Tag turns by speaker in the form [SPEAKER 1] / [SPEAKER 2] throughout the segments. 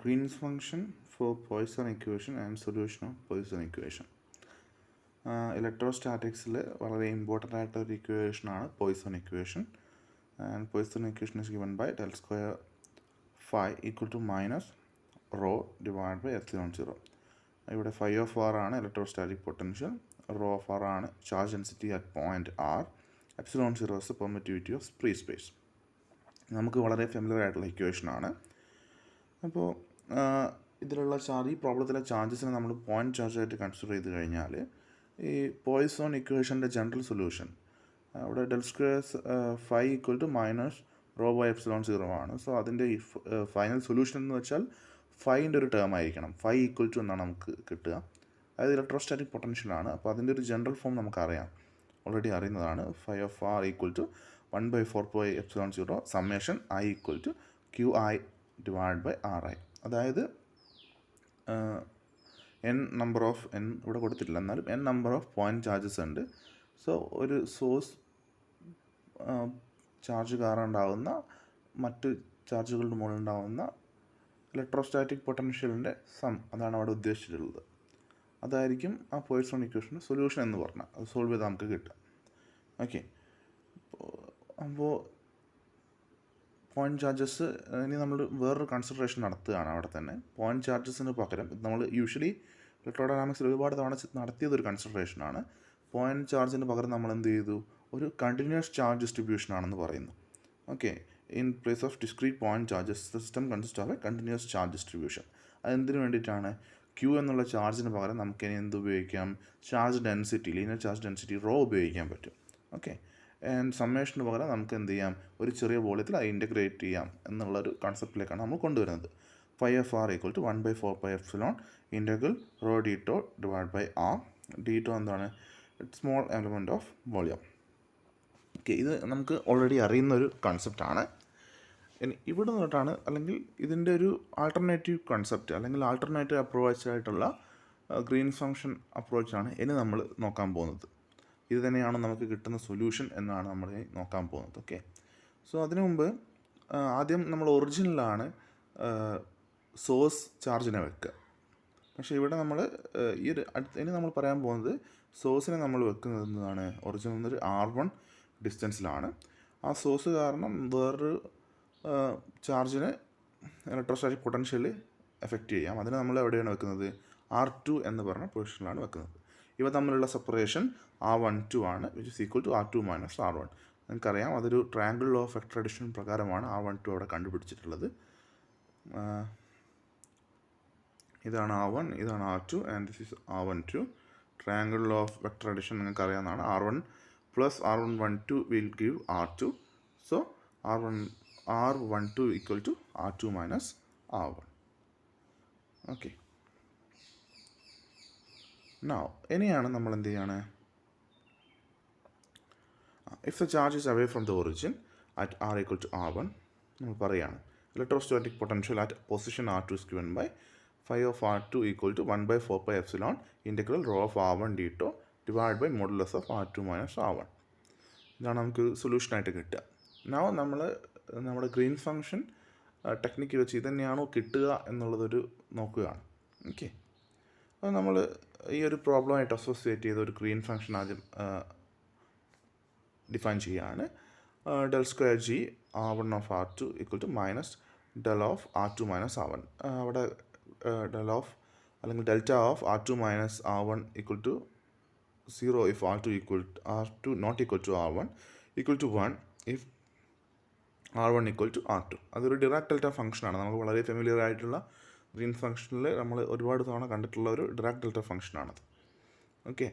[SPEAKER 1] Green's function for Poisson equation and solution of Poisson equation. ഇലക്ട്രോസ്റ്റാറ്റിക്സിൽ വളരെ important ആയിട്ടൊരു ഇക്വേഷനാണ് Poisson equation. And Poisson equation is given by del square phi equal to minus rho divide by epsilon zero. ഇവിടെ phi of R ആണ് electrostatic potential, rho of R ആണ് charge density at point R, epsilon zero is permittivity of free space. നമുക്ക് വളരെ familiar ആയിട്ടുള്ള ഇക്വേഷനാണ്. അപ്പോൾ ഇതിലുള്ള ഈ പ്രോബ്ലത്തിലെ ചാർജസിനെ നമ്മൾ പോയിൻറ്റ് ചാർജായിട്ട് കൺസിഡർ ചെയ്ത് കഴിഞ്ഞാൽ ഈ പോയ്സോൺ ഇക്വേഷൻ്റെ ജനറൽ സൊല്യൂഷൻ അവിടെ del square phi equal to minus rho by epsilon zero ആണ്. സോ അതിൻ്റെ ഈ ഫൈനൽ സൊല്യൂഷൻ എന്ന് വെച്ചാൽ ഫൈൻ്റെ ഒരു ടേം ആയിരിക്കണം. ഫൈ ഈക്വൽ ടു എന്നാണ് നമുക്ക് കിട്ടുക. അതായത് ഇലക്ട്രോസ്റ്റാറ്റിക് പൊട്ടൻഷ്യലാണ്. അപ്പോൾ അതിൻ്റെ ഒരു ജനറൽ ഫോം നമുക്കറിയാം, ഓൾറെഡി അറിയുന്നതാണ്. Phi of R equal to 1/4 epsilon zero summation I equal to Q I divide by R I. അതായത് എൻ നമ്പർ ഓഫ് എൻ ഇവിടെ കൊടുത്തിട്ടില്ല, എന്നാലും N number of point charges ഉണ്ട്. സോ ഒരു സോഴ്സ് ചാർജ് കാരണം ഉണ്ടാകുന്ന മറ്റ് ചാർജുകളുടെ മുകളിൽ ഉണ്ടാകുന്ന ഇലക്ട്രോസ്റ്റാറ്റിക് പൊട്ടൻഷ്യലിൻ്റെ സം, അതാണ് അവിടെ ഉദ്ദേശിച്ചിട്ടുള്ളത്. അതായിരിക്കും ആ പോയ്സൺ ഇക്വേഷൻ്റെ സൊല്യൂഷൻ എന്ന് പറഞ്ഞാൽ. അത് സോൾവ് ചെയ്താൽ നമുക്ക് കിട്ടും. ഓക്കെ, അപ്പോൾ പോയിൻറ്റ് ചാർജസ് ഇനി നമ്മൾ വേറൊരു കൺസിഡറേഷൻ നടത്തുകയാണ് അവിടെ തന്നെ. പോയിൻറ്റ് ചാർജസിന് പകരം നമ്മൾ യൂഷ്വലി ഇലക്ട്രോഡൈനാമിക്സിൽ ഒരുപാട് തവണ നടത്തിയതൊരു കൺസിഡറേഷനാണ്. പോയിൻറ്റ് ചാർജിന് പകരം നമ്മൾ എന്ത് ചെയ്തു, ഒരു കണ്ടിന്യൂസ് ചാർജ് ഡിസ്ട്രിബ്യൂഷൻ ആണെന്ന് പറയുന്നു. Okay, in place of discrete point charges system consist of a continuous charge distribution. അതെന്തിനു വേണ്ടിയിട്ടാണ്? ക്യൂ എന്നുള്ള ചാർജിന് പകരം നമുക്കിനി എന്ത് ഉപയോഗിക്കാം? Charge density, linear charge density rho ഉപയോഗിക്കാൻ പറ്റും. ഓക്കെ, ആൻഡ് സമ്മേഷന് പകരം നമുക്ക് എന്ത് ചെയ്യാം, ഒരു ചെറിയ വോള്യത്തിൽ അത് ഇൻ്റഗ്രേറ്റ് ചെയ്യാം എന്നുള്ളൊരു കൺസെപ്റ്റിലേക്കാണ് നമ്മൾ കൊണ്ടുവരുന്നത്. Phi of R equal to 1/4 epsilon integral rho d tau divide by R. D tau എന്താണ്? Small element of volume. Okay, ഇത് നമുക്ക് ഓൾറെഡി അറിയുന്നൊരു കൺസെപ്റ്റാണ്. ഇനി ഇവിടെ നിന്നിട്ടാണ്, അല്ലെങ്കിൽ ഇതിൻ്റെ ഒരു ആൾട്ടർനേറ്റീവ് കൺസെപ്റ്റ് അല്ലെങ്കിൽ ആൾട്ടർനേറ്റീവ് അപ്രോച്ച് ആയിട്ടുള്ള ഗ്രീൻസ് ഫംഗ്ഷൻ അപ്രോച്ചാണ് ഇനി നമ്മൾ നോക്കാൻ പോകുന്നത്. ഇത് തന്നെയാണ് നമുക്ക് കിട്ടുന്ന സൊല്യൂഷൻ എന്നാണ് നമ്മൾ നോക്കാൻ പോകുന്നത്. ഓക്കെ, സോ അതിനു മുമ്പ് ആദ്യം നമ്മൾ ഒറിജിനലാണ് സോഴ്സ് ചാർജിനെ വെക്കുക. പക്ഷേ ഇവിടെ നമ്മൾ ഇനി നമ്മൾ പറയാൻ പോകുന്നത് സോഴ്സിനെ നമ്മൾ വെക്കുന്നത് എന്നതാണ് ഒറിജിനൽ എന്നൊരു R1 ഡിസ്റ്റൻസിലാണ്. ആ സോഴ്സ് കാരണം വേറൊരു ചാർജിന് ഇലക്ട്രോസ്റ്റാറ്റിക് പൊട്ടൻഷ്യൽ എഫക്റ്റ് ചെയ്യാം. അതിന് നമ്മൾ എവിടെയാണ് വെക്കുന്നത്? R2 എന്ന് പറഞ്ഞ പൊസിഷനിലാണ് വെക്കുന്നത്. ഇവ തമ്മിലുള്ള സെപ്പറേഷൻ R12 ആണ്, which is equal to R2 minus R1. നിങ്ങൾക്കറിയാം, അതൊരു triangle law of vector addition പ്രകാരമാണ് R12 അവിടെ കണ്ടുപിടിച്ചിട്ടുള്ളത്. ഇതാണ് R1, ഇതാണ് R2 and this is R12. Triangle law of vector addition നിങ്ങൾക്ക് അറിയാവുന്നതാണ്. R1 plus R112 will give R2. So R12 equal to R2 minus R1. Okay, now ഇനിയാണ് നമ്മൾ എന്ത് ചെയ്യാണ്, if the charge is away from the origin at R equal to R1, നമ്മൾ പറയുകയാണ് electrostatic potential at position R2 is given by phi of R2 equal to 1/4 epsilon integral rho of R1 d tau divided by modulus of R2 minus R1. ഇതാണ് നമുക്ക് സൊല്യൂഷനായിട്ട് കിട്ടുക. now നമ്മൾ നമ്മുടെ green function technique വെച്ച് ഇതന്നെയാണോ കിട്ടുക എന്നുള്ളതൊരു നോക്കുകയാണ്. Okay, അത് നമ്മൾ ഈ ഒരു പ്രോബ്ലമായിട്ട് അസോസിയേറ്റ് ചെയ്ത ഒരു ഗ്രീൻ ഫംഗ്ഷൻ ആദ്യം ഡിഫൈൻ ചെയ്യുകയാണ്. Del square G R1 of R2 equal to minus del of R2 minus R1. അവിടെ ഡെൽ ഓഫ് അല്ലെങ്കിൽ delta of R2 minus R1 equal to 0 if R2 not equal to R1, equal to 1 if R1 equal to R2. അതൊരു Dirac delta ഫംഗ്ഷനാണ്. നമുക്ക് വളരെ familiar ആയിട്ടുള്ള green ഫംഗ്ഷനിൽ നമ്മൾ ഒരുപാട് തവണ കണ്ടിട്ടുള്ള ഒരു ഡിറാക് ഡെൽറ്റ ഫംഗ്ഷനാണത്. ഓക്കെ,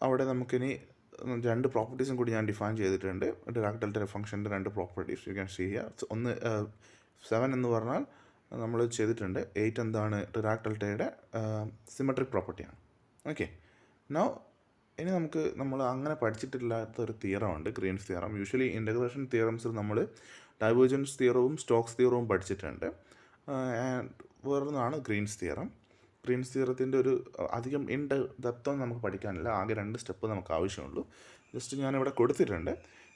[SPEAKER 1] അവിടെ നമുക്കിനി രണ്ട് പ്രോപ്പർട്ടീസും കൂടി ഞാൻ ഡിഫൈൻ ചെയ്തിട്ടുണ്ട്. ഡിറാക് ഡെൽറ്റ ഫംഗ്ഷൻ്റെ രണ്ട് properties you can see here. ഒന്ന് 7 എന്ന് പറഞ്ഞാൽ നമ്മൾ ചെയ്തിട്ടുണ്ട്. 8 എന്താണ്? ഡിറാക് ഡെൽറ്റയുടെ സിമെട്രിക് പ്രോപ്പർട്ടിയാണ്. ഓക്കെ, ഇനി നമ്മൾ അങ്ങനെ പഠിച്ചിട്ടില്ലാത്തൊരു തിയറമുണ്ട്, ഗ്രീൻസ് തിയറം. യൂഷ്വലി ഇൻ്റഗ്രേഷൻ തിയറംസിൽ നമ്മൾ ഡൈവേർജൻസ് തിയറവും സ്റ്റോക്സ് തിയറവും പഠിച്ചിട്ടുണ്ട്. വേറൊന്നാണ് ഗ്രീൻസ് തിയറം. ഗ്രീൻസ് തിയറത്തിൻ്റെ ഒരു അധികം ഡെപ്തൊന്നും നമുക്ക് പഠിക്കാനില്ല. ആകെ 2 സ്റ്റെപ്പ് നമുക്ക് ആവശ്യമുള്ളൂ. ജസ്റ്റ് ഞാനിവിടെ കൊടുത്തിട്ടുണ്ട്.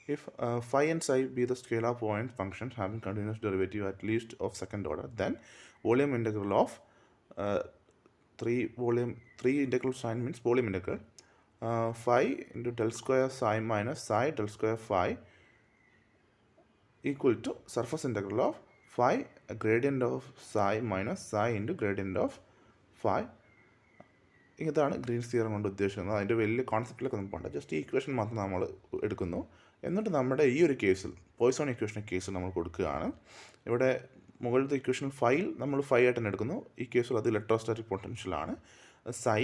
[SPEAKER 1] if phi and psi be the scalar point functions having continuous derivative at least of second order, then volume integral of 3 integral sign means volume integral phi into del square psi minus psi del square phi equal to surface integral of phi gradient of psi minus psi into gradient of phi. ഇതാണ് Green's theorem കൊണ്ട് ഉദ്ദേശിക്കുന്നത്. അതിൻ്റെ വലിയ കോൺസെപ്റ്റിലൊക്കെ നമുക്ക് പോകണ്ട, just ഈ equation മാത്രം നമ്മൾ എടുക്കുന്നു. എന്നിട്ട് നമ്മുടെ ഈ ഒരു കേസിൽ പോയ്സോൺ ഇക്വേഷൻ കേസിൽ നമ്മൾ കൊടുക്കുകയാണ്. ഇവിടെ മുകളിലത്തെ ഇക്വേഷൻ ഫൈൽ നമ്മൾ ഫൈ ആയിട്ട് തന്നെ എടുക്കുന്നു. ഈ കേസിൽ അത് ഇലക്ട്രോസ്റ്റാറ്റിക് പൊട്ടൻഷ്യലാണ്. സൈ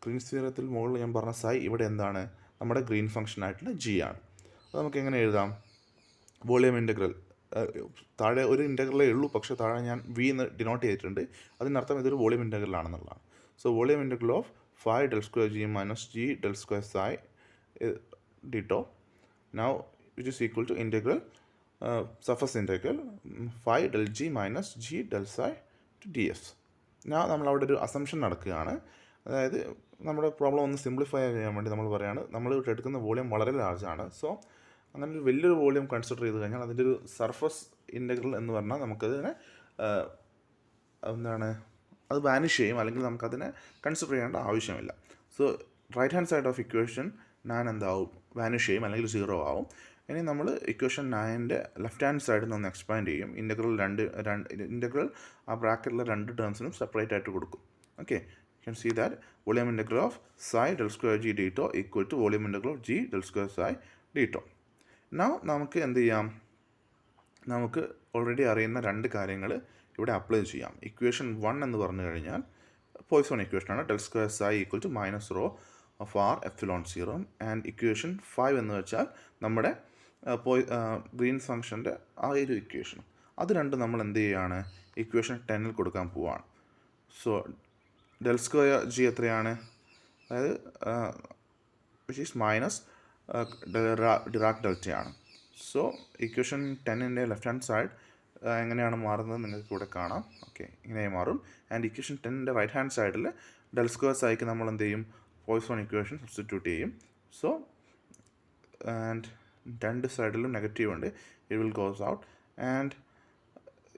[SPEAKER 1] ഗ്രീൻസ് തിയറത്തിൽ മുകളിൽ ഞാൻ പറഞ്ഞ സൈ ഇവിടെ എന്താണ്, നമ്മുടെ ഗ്രീൻ ഫംഗ്ഷൻ ആയിട്ടുള്ള ജി ആണ്. അത് നമുക്ക് എങ്ങനെ എഴുതാം? വോളിയം ഇൻ്റഗ്രൽ താഴെ ഒരു ഇൻ്റഗ്രലേ ഉള്ളൂ, പക്ഷേ താഴെ ഞാൻ വി എന്ന് ഡിനോട്ട് ചെയ്തിട്ടുണ്ട്. അതിനർത്ഥം ഇതൊരു വോളിയം ഇൻ്റഗ്രൽ ആണെന്നുള്ളതാണ്. So volume integral of phi del square g minus g del square psi d tau now which is equal to integral surface integral phi del g minus g del psi to ds. now നമ്മൾ അവിടെ ഒരു assumption നടക്കുകയാണ്. അതായത് നമ്മുടെ problem ഒന്ന് simplify ചെയ്യാൻ വേണ്ടി നമ്മൾ പറയുകയാണ്, നമ്മൾ ഇവിടെ എടുക്കുന്ന വോളിയം വളരെ ലാർജ് ആണ്. സോ അങ്ങനെ ഒരു വലിയൊരു വോളിയം കൺസിഡർ ചെയ്ത് കഴിഞ്ഞാൽ അതിൻ്റെ ഒരു സർഫസ് ഇൻ്റഗ്രൽ എന്ന് പറഞ്ഞാൽ നമുക്കതിനെ എന്താണ്, അത് വാനിഷ് ചെയ്യും, അല്ലെങ്കിൽ നമുക്കതിനെ കൺസിഡർ ചെയ്യേണ്ട ആവശ്യമില്ല. So right hand side of equation 9 എന്താവും, വാനിഷ് ചെയ്യും അല്ലെങ്കിൽ 0 ആവും. ഇനി നമ്മൾ ഇക്വേഷൻ 9ൻ്റെ ലെഫ്റ്റ് ഹാൻഡ് സൈഡിൽ നിന്ന് എക്സ്പാൻഡ് ചെയ്യും. ഇൻ്റഗ്രൽ ആ ബ്രാക്കറ്റിലെ രണ്ട് ടേംസിനും സെപ്പറേറ്റ് ആയിട്ട് കൊടുക്കും. Okay, you can see that volume integral of psi del square g d tau equal to volume integral of g del square psi d tau. Now നമുക്ക് എന്ത് ചെയ്യാം, നമുക്ക് ഓൾറെഡി അറിയുന്ന രണ്ട് കാര്യങ്ങൾ ഇവിടെ അപ്ലൈ ചെയ്യാം. ഇക്വേഷൻ 1 എന്ന് പറഞ്ഞു കഴിഞ്ഞാൽ പോയ്സോൺ ഇക്വേഷനാണ്, del square psi equal to minus rho of R epsilon 0. And equation 5 എന്ന് വെച്ചാൽ നമ്മുടെ ഗ്രീൻസ് ഫംഗ്ഷൻ്റെ ആ ഒരു ഇക്വേഷൻ. അത് രണ്ടും നമ്മൾ എന്ത് ചെയ്യുകയാണ്, ഇക്വേഷൻ 10ൽ കൊടുക്കാൻ പോവുകയാണ്. സോ ഡെൽ സ്ക്വയർ ജി എത്രയാണ്, അതായത് വിച്ച് ഈസ് മൈനസ് ഡിറാക് ഡെൽറ്റയാണ്. സോ ഇക്വേഷൻ 10ൻ്റെ ലെഫ്റ്റ് ഹാൻഡ് സൈഡ് എങ്ങനെയാണ് മാറുന്നത് നിങ്ങൾക്ക് ഇവിടെ കാണാം. ഓക്കെ, ഇങ്ങനെ മാറും. ആൻഡ് ഇക്വേഷൻ 10ൻ്റെ റൈറ്റ് ഹാൻഡ് സൈഡിൽ ഡെൽ സ്ക്വയർ സൈക്ക് നമ്മൾ എന്ത് ചെയ്യും, പോയ്സോൺ ഇക്വേഷൻ സബ്സ്റ്റിറ്റ്യൂട്ട് ചെയ്യും. സോ ആൻഡ് രണ്ട് സൈഡിലും നെഗറ്റീവ് ഉണ്ട്, it will goes out. And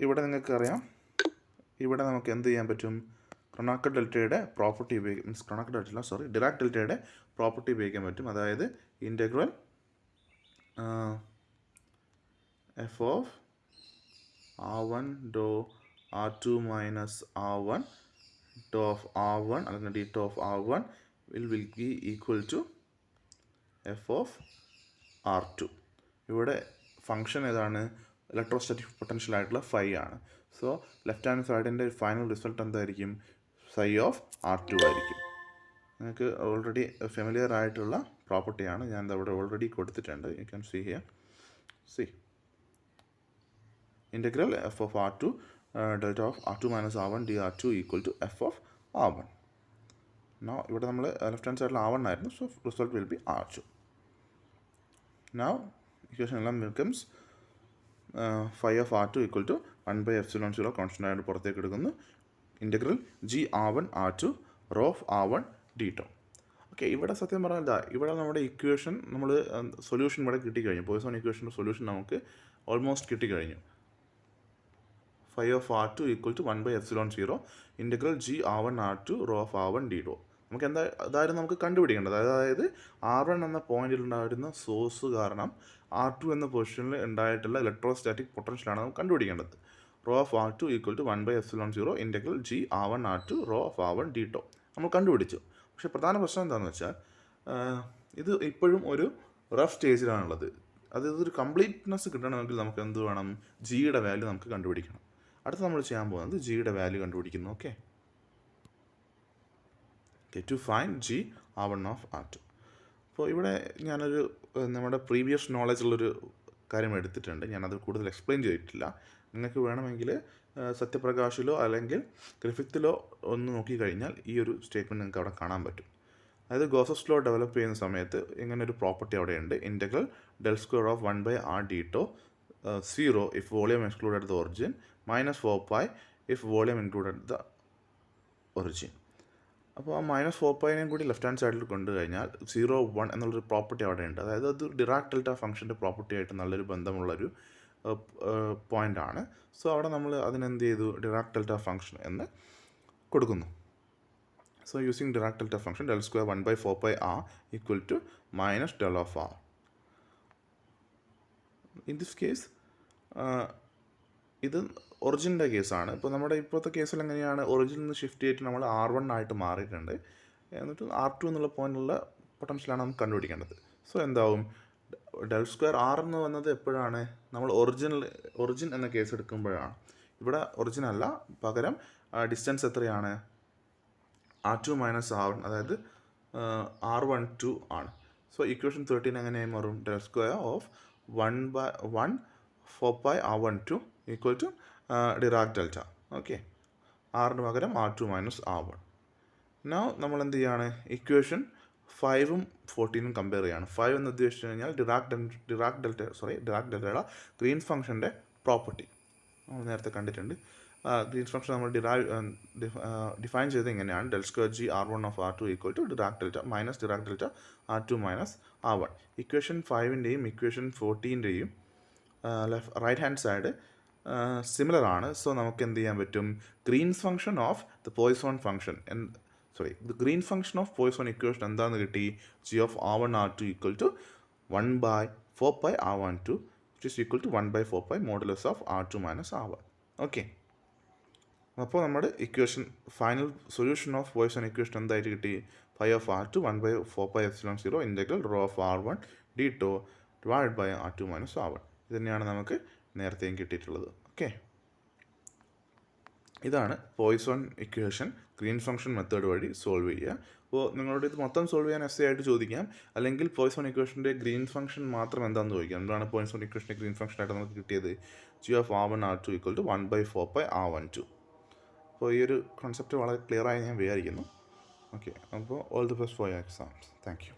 [SPEAKER 1] ഇവിടെ നിങ്ങൾക്കറിയാം, ഇവിടെ നമുക്ക് എന്ത് ചെയ്യാൻ പറ്റും, ക്രോണാക്കർ ഡെൽറ്റയുടെ പ്രോപ്പർട്ടി ഡിറാക് ഡെൽറ്റയുടെ പ്രോപ്പർട്ടി ഉപയോഗിക്കാൻ പറ്റും. അതായത് ഇൻ്റഗ്രൽ എഫ് ഓഫ് R1 ഡോ R2 മൈനസ് R1 ഡോ ഓഫ് R1 അല്ലെങ്കിൽ d tau of R1 will be equal to F of R2. ഇവിടെ ഫംഗ്ഷൻ ഏതാണ്, ഇലക്ട്രോസ്റ്റാറ്റിക് പൊട്ടൻഷ്യൽ ആയിട്ടുള്ള ഫൈ ആണ്. സോ ലെഫ്റ്റ് ഹാൻഡ് സൈഡിൻ്റെ ഫൈനൽ റിസൾട്ട് എന്തായിരിക്കും, സൈ ഓഫ് R2 ആയിരിക്കും. നിങ്ങൾക്ക് ഓൾറെഡി ഫെമിലിയർ ആയിട്ടുള്ള പ്രോപ്പർട്ടിയാണ്, ഞാൻ അവിടെ ഓൾറെഡി കൊടുത്തിട്ടുണ്ട്. You can see here, c integral f of R2 delta of R2 minus R1 dR2 equal to f of R1. Now ഇവിടെ നമ്മൾ ലെഫ്റ്റ് ഹാൻഡ് സൈഡിൽ R1 ആയിരുന്നു, so result will be R2. Now equation എല്ലാം becomes phi of R2 equal to 1 by epsilon 0 constant ആയിട്ട് പുറത്തേക്ക് എടുക്കുന്നു. Integral g R1 R2 rho of R1 d tau. Okay, ഇവിടെ സത്യം പറഞ്ഞാൽ ഇതാ, ഇവിടെ നമ്മുടെ ഇക്വേഷൻ നമ്മൾ സൊല്യൂഷൻ ഇവിടെ കിട്ടിക്കഴിഞ്ഞു. പോയ്സോൺ ഇക്വേഷൻ്റെ സൊല്യൂഷൻ നമുക്ക് almost കിട്ടിക്കഴിഞ്ഞു. phi of R2 equal to 1 by epsilon 0 integral g R1 R2 rho of R1 d rho. നമുക്ക് അതായിരുന്നു നമുക്ക് കണ്ടുപിടിക്കേണ്ടത്. അതായത് R1 എന്ന പോയിന്റിൽ ഉണ്ടായിരുന്ന സോഴ്സ് കാരണം R2 എന്ന പൊസിഷനിൽ ഉണ്ടായിട്ടുള്ള ഇലക്ട്രോസ്റ്റാറ്റിക് പൊട്ടൻഷ്യലാണ് നമുക്ക് കണ്ടുപിടിക്കേണ്ടത്. Rho of R2 equal to 1 by epsilon 0 integral g R1 R2 rho of R1 d tau നമ്മൾ കണ്ടുപിടിച്ചു. പക്ഷേ പ്രധാന പ്രശ്നം എന്താണെന്ന് വെച്ചാൽ ഇത് ഇപ്പോഴും ഒരു റഫ് സ്റ്റേജിലാണുള്ളത്. ഇതൊരു കംപ്ലീറ്റ്നെസ് കിട്ടണമെങ്കിൽ നമുക്ക് എന്ത് വേണം, ജിയുടെ വാല്യൂ നമുക്ക് കണ്ടുപിടിക്കണം. അടുത്ത് നമ്മൾ ചെയ്യാൻ പോകുന്നത് ജിയുടെ വാല്യൂ കണ്ടുപിടിക്കുന്നു. Okay, to find g R1 of R2. അപ്പോൾ ഇവിടെ ഞാനൊരു നമ്മുടെ പ്രീവിയസ് നോളജുള്ളൊരു കാര്യം എടുത്തിട്ടുണ്ട്, ഞാനത് കൂടുതൽ എക്സ്പ്ലെയിൻ ചെയ്തിട്ടില്ല. നിങ്ങൾക്ക് വേണമെങ്കിൽ സത്യപ്രകാശിലോ അല്ലെങ്കിൽ ഗ്രിഫിത്തിലോ ഒന്ന് നോക്കിക്കഴിഞ്ഞാൽ ഈ ഒരു സ്റ്റേറ്റ്മെൻറ്റ് നിങ്ങൾക്ക് അവിടെ കാണാൻ പറ്റും. അതായത് ഗോസസ് ലോ ഡെവലപ്പ് ചെയ്യുന്ന സമയത്ത് ഇങ്ങനെ ഒരു പ്രോപ്പർട്ടി അവിടെയുണ്ട്, integral del square of 1 by R d tau 0 if volume excluded the origin minus 4 pi if volume included the origin. അപ്പോൾ ആ -4πനെയും കൂടി ലെഫ്റ്റ് ഹാൻഡ് സൈഡിൽ കൊണ്ടുകഴിഞ്ഞാൽ 0 1 എന്നുള്ളൊരു പ്രോപ്പർട്ടി അവിടെ ഉണ്ട്. അതായത് അത് ഡിറാക് ഡെൽറ്റ ഫംഗ്ഷൻ്റെ പ്രോപ്പർട്ടി ആയിട്ട് നല്ലൊരു ബന്ധമുള്ളൊരു പോയിൻ്റാണ്. സോ അവിടെ നമ്മൾ അതിനെന്ത് ചെയ്തു, ഡിറാക് ഡെൽറ്റ ഫംഗ്ഷൻ എന്ന് കൊടുക്കുന്നു. So using Dirac delta function, del square 1/4πr equal to minus del of r. In this case, ഇത് ഒറിജിൻ്റെ കേസാണ്. ഇപ്പോൾ നമ്മുടെ ഇപ്പോഴത്തെ കേസിൽ എങ്ങനെയാണ്, ഒറിജിനിൽ നിന്ന് ഷിഫ്റ്റ് ചെയ്തിട്ട് നമ്മൾ R1 ആയിട്ട് മാറിയിട്ടുണ്ട്. എന്നിട്ട് R2 എന്നുള്ള പോയിന്റിലുള്ള പൊട്ടൻഷ്യലാണ് നമുക്ക് കണ്ടുപിടിക്കേണ്ടത്. സോ എന്താവും, ഡെൽ സ്ക്വയർ ആർ എന്ന് വന്നത് എപ്പോഴാണ്, നമ്മൾ ഒറിജിൻ എന്ന കേസ് എടുക്കുമ്പോഴാണ്. ഇവിടെ ഒറിജിൻ അല്ല, പകരം ഡിസ്റ്റൻസ് എത്രയാണ്, R2 മൈനസ് R1, അതായത് R12 ആണ്. സോ ഇക്വേഷൻ 13 എങ്ങനെയായി മാറും, del square of 1/4πr12 equal to Dirac delta. Okay, ആറിന് പകരം R2 മൈനസ് R1. നൗ നമ്മൾ എന്ത് ചെയ്യാണ്, ഇക്വേഷൻ 5ഉം 14ഉം കമ്പയർ ചെയ്യാണ്. 5 എന്ന് ഉദ്ദേശിച്ചു കഴിഞ്ഞാൽ ഡിറാക് ഡെൽറ്റയുടെ ഗ്രീൻ ഫംഗ്ഷൻ്റെ പ്രോപ്പർട്ടി നമ്മൾ നേരത്തെ കണ്ടിട്ടുണ്ട്. ഗ്രീൻ ഫംഗ്ഷൻ നമ്മൾ ഡിഫൈൻ ചെയ്ത് ഇങ്ങനെയാണ്, del square G R1 of R2 equal to Dirac delta minus Dirac delta R2 minus R1. Equation 5ൻ്റെയും ഇക്വേഷൻ 14ൻ്റെയും റൈറ്റ് ഹാൻഡ് സൈഡ് സിമിലർ ആണ്. സോ നമുക്ക് എന്ത് ചെയ്യാൻ പറ്റും, Green's function of the Poisson function the Green function of Poisson equation എന്താണെന്ന് കിട്ടി, G of R1 R2 equal to 1/4πr12 which is equal to 1/4π modulus of R2 minus R1. Okay, അപ്പോൾ നമ്മുടെ equation final solution of Poisson equation എന്തായിട്ട് കിട്ടി, 5 of R2 1/4πε0 integral rho of R1 d τ divide by R2 minus R1. ഇത് തന്നെയാണ് നമുക്ക് നേരത്തെയും കിട്ടിയിട്ടുള്ളത്. Okay, ഇതാണ് Poisson equation Green function method വഴി സോൾവ് ചെയ്യുക. അപ്പോൾ നിങ്ങളോട് ഇത് മൊത്തം സോൾവ് ചെയ്യാൻ എസ് ആയിട്ട് ചോദിക്കാം, അല്ലെങ്കിൽ പോയ്സോൺ ഇക്വേഷൻ്റെ ഗ്രീൻ ഫംഗ്ഷൻ മാത്രം എന്താണെന്ന് ചോദിക്കാം. എന്താണ് പോയ്സോൺ ഇക്വേഷൻ്റെ ഗ്രീൻ ഫംഗ്ഷനായിട്ട് നമുക്ക് കിട്ടിയത്, G of R1 R2 equal to 1/4πr12. അപ്പോൾ ഈ ഒരു കോൺസെപ്റ്റ് വളരെ ക്ലിയറായി ഞാൻ വിചാരിക്കുന്നു. ഓക്കെ, അപ്പോൾ all the best for your exams. Thank you.